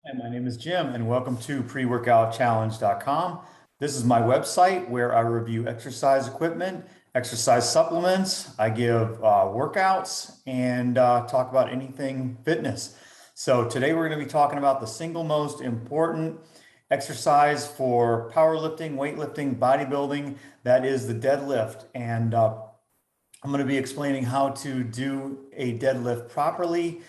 Hi, my name is Jim, and welcome to preworkoutchallenge.com. This is my website where I review exercise equipment, exercise supplements. I give workouts and talk about anything fitness. So today we're going to be talking about the single most important exercise for powerlifting, weightlifting, bodybuilding. That is the deadlift. And I'm going to be explaining how to do a deadlift properly,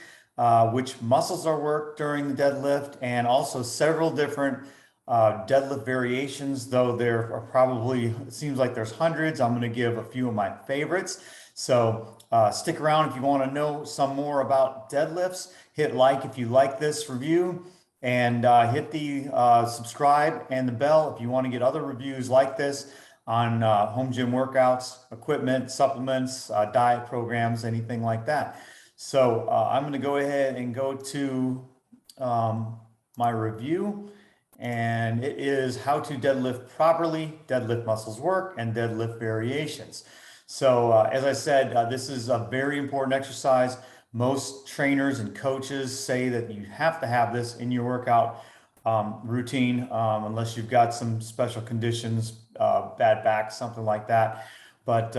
which muscles are worked during the deadlift, and also several different deadlift variations, though there are probably, it seems like there's hundreds. I'm going to give a few of my favorites. So stick around if you want to know some more about deadlifts. Hit like if you like this review, and hit the subscribe and the bell if you want to get other reviews like this on home gym workouts, equipment, supplements, diet programs, anything like that. So I'm going to go ahead and go to my review, and it is how to deadlift properly, deadlift muscles work, and deadlift variations. So as I said, this is a very important exercise. Most trainers and coaches say that you have to have this in your workout routine, unless you've got some special conditions, bad back, something like that. But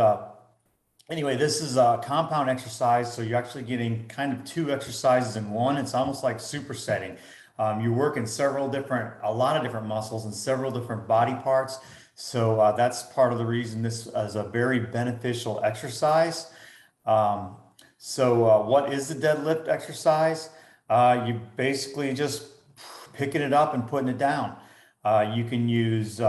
anyway, this is a compound exercise, so you're actually getting kind of two exercises in one. It's almost like supersetting. You're working a lot of different muscles and several different body parts. So that's part of the reason this is a very beneficial exercise. What is the deadlift exercise? You basically just picking it up and putting it down. You can use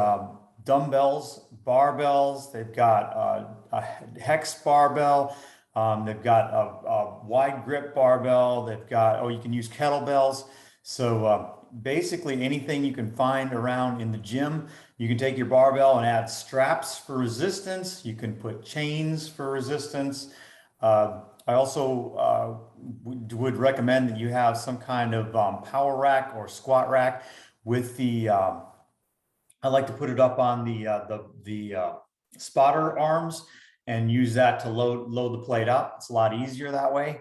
dumbbells, barbells. They've got a hex barbell. They've got a wide grip barbell. They've got, you can use kettlebells. So basically anything you can find around in the gym. You can take your barbell and add straps for resistance. You can put chains for resistance. I also would recommend that you have some kind of power rack or squat rack with the, I like to put it up on the spotter arms and use that to load the plate up. It's a lot easier that way.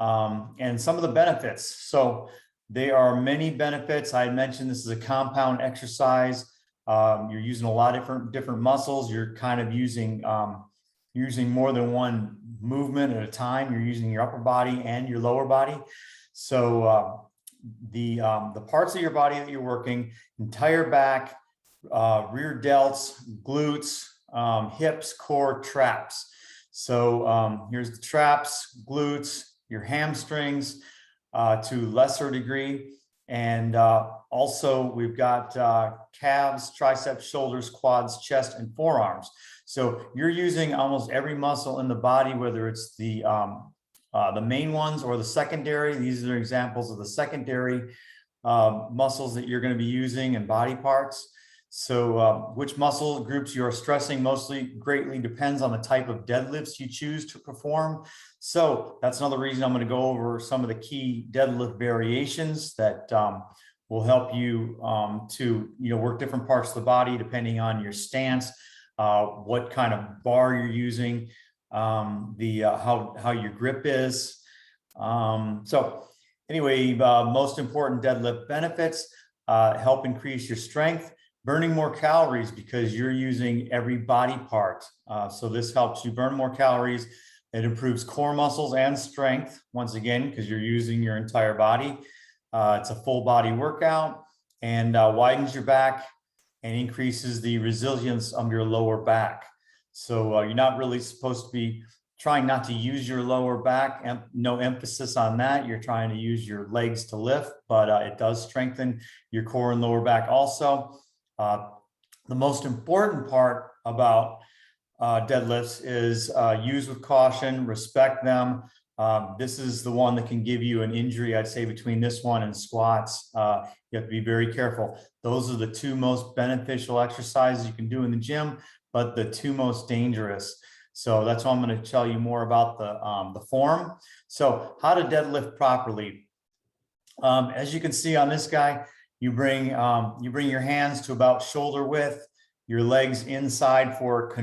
And some of the benefits. So there are many benefits. I had mentioned this is a compound exercise. You're using a lot of different muscles. You're kind of using more than one movement at a time. You're using your upper body and your lower body. So the parts of your body that you're working, entire back, rear delts, glutes, hips, core, traps. So here's the traps, glutes, your hamstrings to lesser degree. And also we've got calves, triceps, shoulders, quads, chest, and forearms. So you're using almost every muscle in the body, whether it's the main ones or the secondary. These are examples of the secondary muscles that you're going to be using and body parts. So which muscle groups you're stressing mostly greatly depends on the type of deadlifts you choose to perform. So that's another reason I'm going to go over some of the key deadlift variations that will help you to work different parts of the body depending on your stance, what kind of bar you're using, how your grip is. So anyway, most important deadlift benefits, help increase your strength, burning more calories because you're using every body part. So this helps you burn more calories. It improves core muscles and strength, once again, because you're using your entire body. It's a full body workout and widens your back and increases the resilience of your lower back. So you're not really supposed to be trying not to use your lower back, no emphasis on that. You're trying to use your legs to lift, but it does strengthen your core and lower back also. The most important part about deadlifts is use with caution, respect them. This is the one that can give you an injury. I'd say between this one and squats, you have to be very careful. Those are the two most beneficial exercises you can do in the gym, but the two most dangerous. So that's why I'm going to tell you more about the form. So how to deadlift properly. As you can see on this guy, you bring your hands to about shoulder width, your legs inside for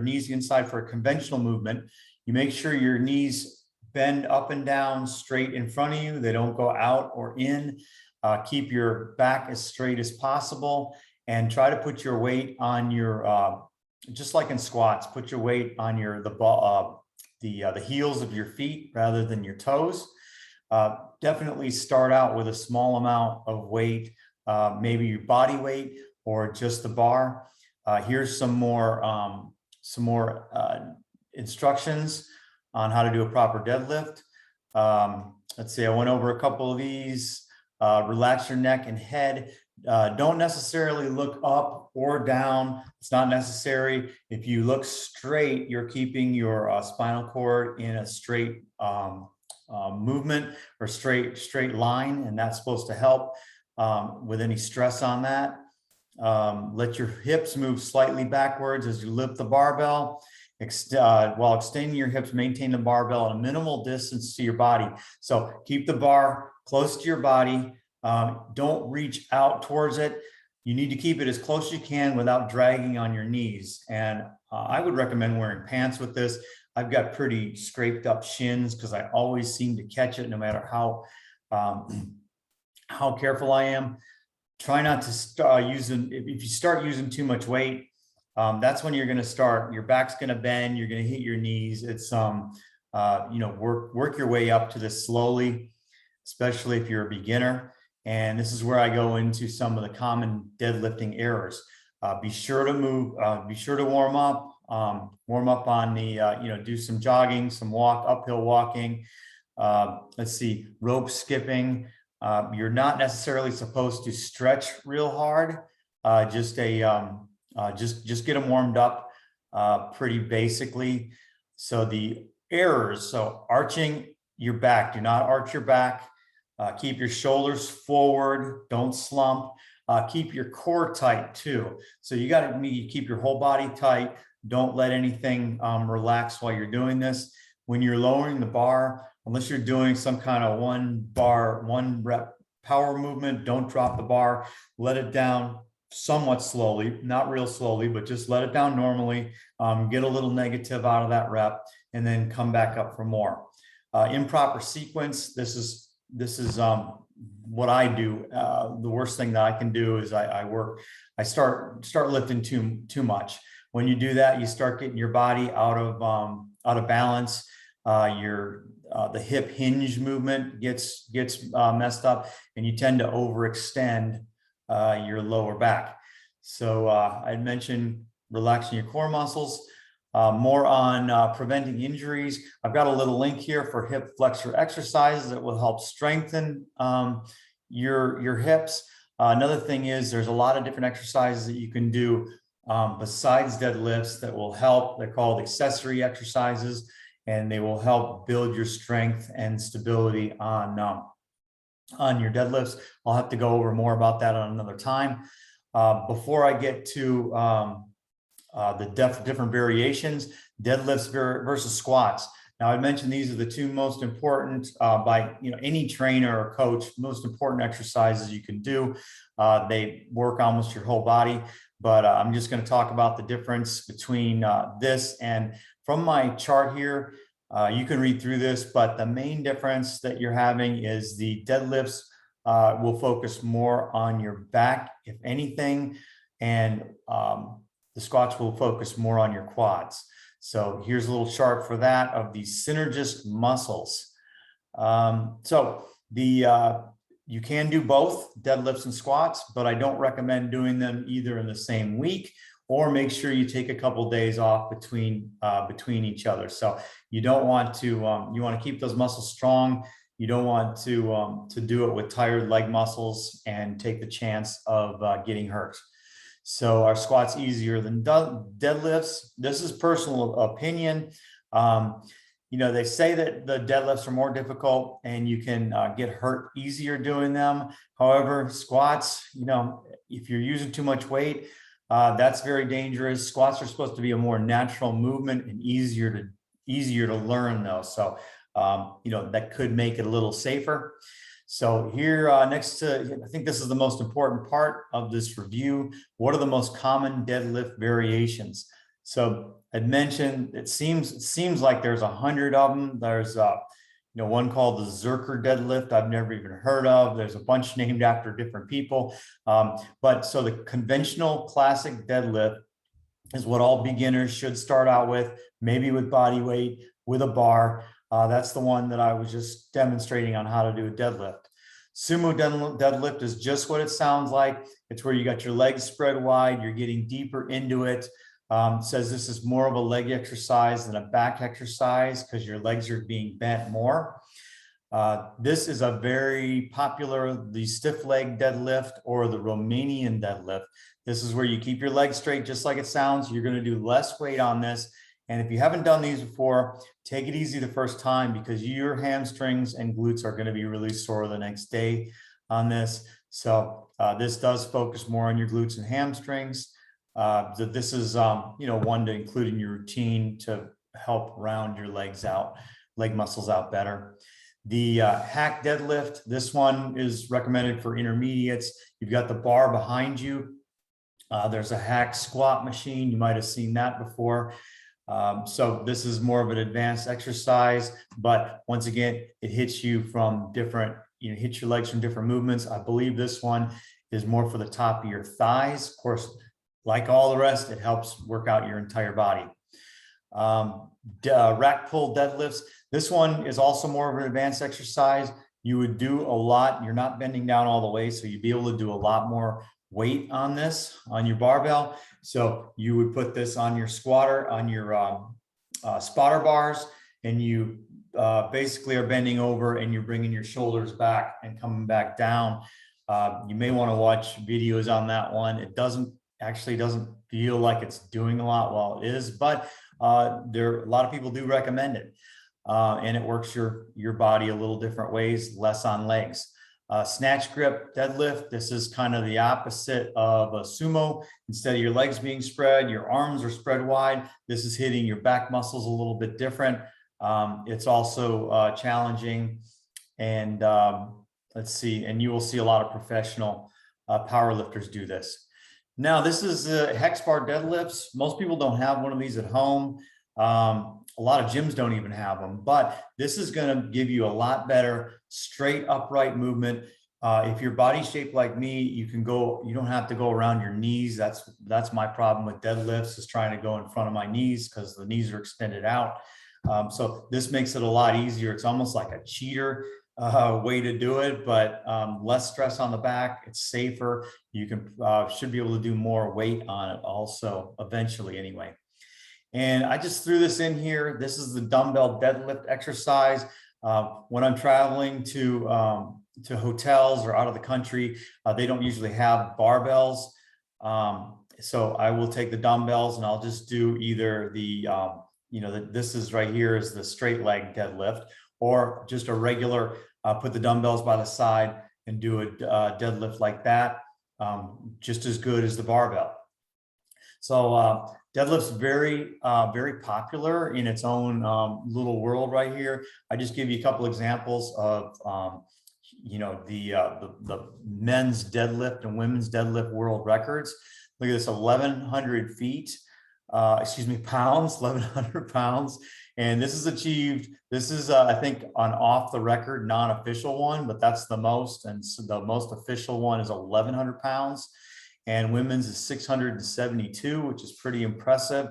knees inside for a conventional movement. You make sure your knees bend up and down straight in front of you. They don't go out or in. Keep your back as straight as possible and try to put your weight on your, just like in squats, put your weight on your, the heels of your feet rather than your toes. Definitely start out with a small amount of weight, maybe your body weight or just the bar. Here's some more instructions on how to do a proper deadlift. Let's see, I went over a couple of these. Relax your neck and head. Don't necessarily look up or down. It's not necessary. If you look straight, you're keeping your spinal cord in a straight movement or straight line, and that's supposed to help with any stress on that. Let your hips move slightly backwards as you lift the barbell. While extending your hips, maintain the barbell at a minimal distance to your body. So keep the bar close to your body. Don't reach out towards it. You need to keep it as close as you can without dragging on your knees. And I would recommend wearing pants with this. I've got pretty scraped up shins because I always seem to catch it no matter how careful I am. Try not to start using, if you start using too much weight, that's when you're going to start, your back's going to bend, you're going to hit your knees. It's, work your way up to this slowly, especially if you're a beginner. And this is where I go into some of the common deadlifting errors. Be sure to move, be sure to warm up on the, do some jogging, some uphill walking. Let's see, rope skipping. You're not necessarily supposed to stretch real hard. Just get them warmed up pretty basically. So the errors, so arching your back, do not arch your back. Keep your shoulders forward, don't slump. Keep your core tight too. So you got to keep your whole body tight. Don't let anything relax while you're doing this. When you're lowering the bar, unless you're doing some kind of one rep power movement, don't drop the bar. Let it down somewhat slowly, not real slowly, but just let it down normally. Get a little negative out of that rep and then come back up for more. Improper sequence. This is what I do. The worst thing that I can do is I start lifting too much. When you do that, you start getting your body out of balance. The hip hinge movement gets messed up, and you tend to overextend your lower back. So I mentioned relaxing your core muscles. More on preventing injuries. I've got a little link here for hip flexor exercises that will help strengthen your hips. Another thing is there's a lot of different exercises that you can do besides deadlifts that will help. They're called accessory exercises, and they will help build your strength and stability on your deadlifts. I'll have to go over more about that on another time. Before I get to the different variations, deadlifts versus squats. Now, I mentioned these are the two most important by any trainer or coach, most important exercises you can do. They work almost your whole body, but I'm just going to talk about the difference between this and from my chart here. You can read through this, but the main difference that you're having is the deadlifts will focus more on your back, if anything, and the squats will focus more on your quads. So here's a little chart for that of the synergist muscles. You can do both deadlifts and squats, but I don't recommend doing them either in the same week, or make sure you take a couple days off between each other. So you don't want to, you want to keep those muscles strong. You don't want to do it with tired leg muscles and take the chance of getting hurt. So our squats easier than deadlifts. This is personal opinion. They say that the deadlifts are more difficult and you can get hurt easier doing them. However, squats, if you're using too much weight, that's very dangerous. Squats are supposed to be a more natural movement and easier to learn though. So, that could make it a little safer. So here next to, I think this is the most important part of this review. What are the most common deadlift variations? So I'd mentioned, it seems like there's 100 of them. There's one called the Zerker deadlift I've never even heard of. There's a bunch named after different people. But so the conventional classic deadlift is what all beginners should start out with, maybe with body weight, with a bar. That's the one that I was just demonstrating on how to do a deadlift. Sumo deadlift is just what it sounds like. It's where you got your legs spread wide, you're getting deeper into it. Says this is more of a leg exercise than a back exercise because your legs are being bent more. This is a very popular, the stiff leg deadlift or the Romanian deadlift. This is where you keep your legs straight, just like it sounds. You're going to do less weight on this. And if you haven't done these before, take it easy the first time because your hamstrings and glutes are going to be really sore the next day on this. So this does focus more on your glutes and hamstrings. This is, one to include in your routine to help round your legs out, leg muscles out better. The hack deadlift, this one is recommended for intermediates. You've got the bar behind you. There's a hack squat machine. You might have seen that before. So this is more of an advanced exercise, but once again, it hits you from different, hits your legs from different movements. I believe this one is more for the top of your thighs. Of course, like all the rest, it helps work out your entire body. Rack pull deadlifts. This one is also more of an advanced exercise. You would do a lot. You're not bending down all the way, so you'd be able to do a lot more weight on this, on your barbell. So you would put this on your squatter, on your spotter bars, and you basically are bending over and you're bringing your shoulders back and coming back down. You may want to watch videos on that one. It doesn't feel like it's doing a lot while it is, but a lot of people do recommend it. And it works your body a little different ways, less on legs. Snatch grip deadlift. This is kind of the opposite of a sumo. Instead of your legs being spread, your arms are spread wide. This is hitting your back muscles a little bit different. It's also challenging. And let's see, and you will see a lot of professional power lifters do this. Now, this is Hex Bar Deadlifts. Most people don't have one of these at home. A lot of gyms don't even have them, but this is going to give you a lot better straight upright movement. If your body's shaped like me, you don't have to go around your knees. That's my problem with deadlifts, is trying to go in front of my knees because the knees are extended out. So this makes it a lot easier. It's almost like a cheater way to do it, but less stress on the back. It's safer. You should be able to do more weight on it also eventually anyway. And I just threw this in here. This is the dumbbell deadlift exercise. When I'm traveling to hotels or out of the country, they don't usually have barbells. So I will take the dumbbells and I'll just do either this is right here is the straight leg deadlift, or just a regular, put the dumbbells by the side and do a deadlift like that, just as good as the barbell. So deadlift's very popular in its own little world right here. I just give you a couple examples of the men's deadlift and women's deadlift world records. Look at this, 1,100 pounds, 1,100 pounds. And this is achieved, this is, I think, an off the record, non-official one, but that's the most. And so the most official one is 1,100 pounds. And women's is 672, which is pretty impressive.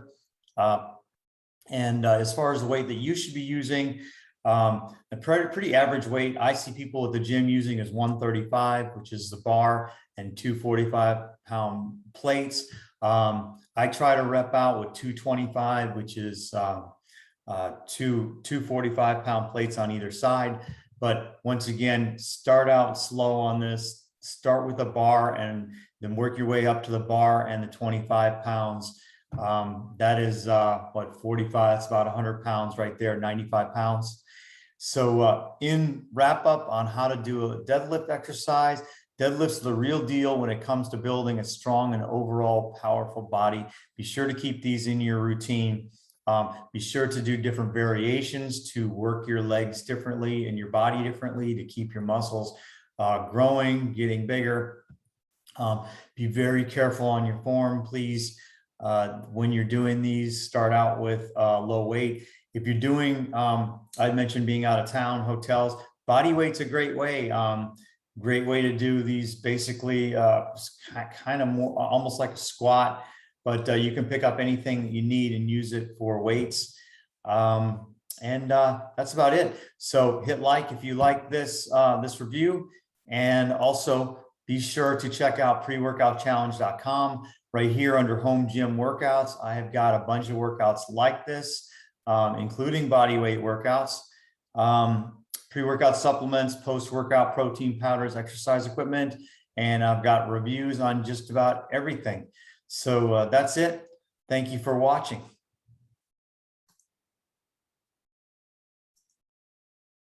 As far as the weight that you should be using, a pretty average weight I see people at the gym using is 135, which is the bar, and 245-pound plates. I try to rep out with 225, which is two 245-pound plates on either side. But once again, start out slow on this. Start with a bar and then work your way up to the bar and the 25 pounds. That is 45, it's about 100 pounds right there, 95 pounds. So in wrap up on how to do a deadlift exercise, deadlift's the real deal when it comes to building a strong and overall powerful body. Be sure to keep these in your routine. Be sure to do different variations to work your legs differently and your body differently to keep your muscles growing, getting bigger. Be very careful on your form, please. When you're doing these, start out with low weight. If you're doing, I mentioned being out of town, hotels, body weight's a great way. Great way to do these basically kind of more almost like a squat, but you can pick up anything that you need and use it for weights. That's about it. So hit like if you like this this review, and also be sure to check out preworkoutchallenge.com. Right here under home gym workouts, I have got a bunch of workouts like this, including body weight workouts, pre-workout supplements, post-workout protein powders, exercise equipment, and I've got reviews on just about everything. So that's it. Thank you for watching.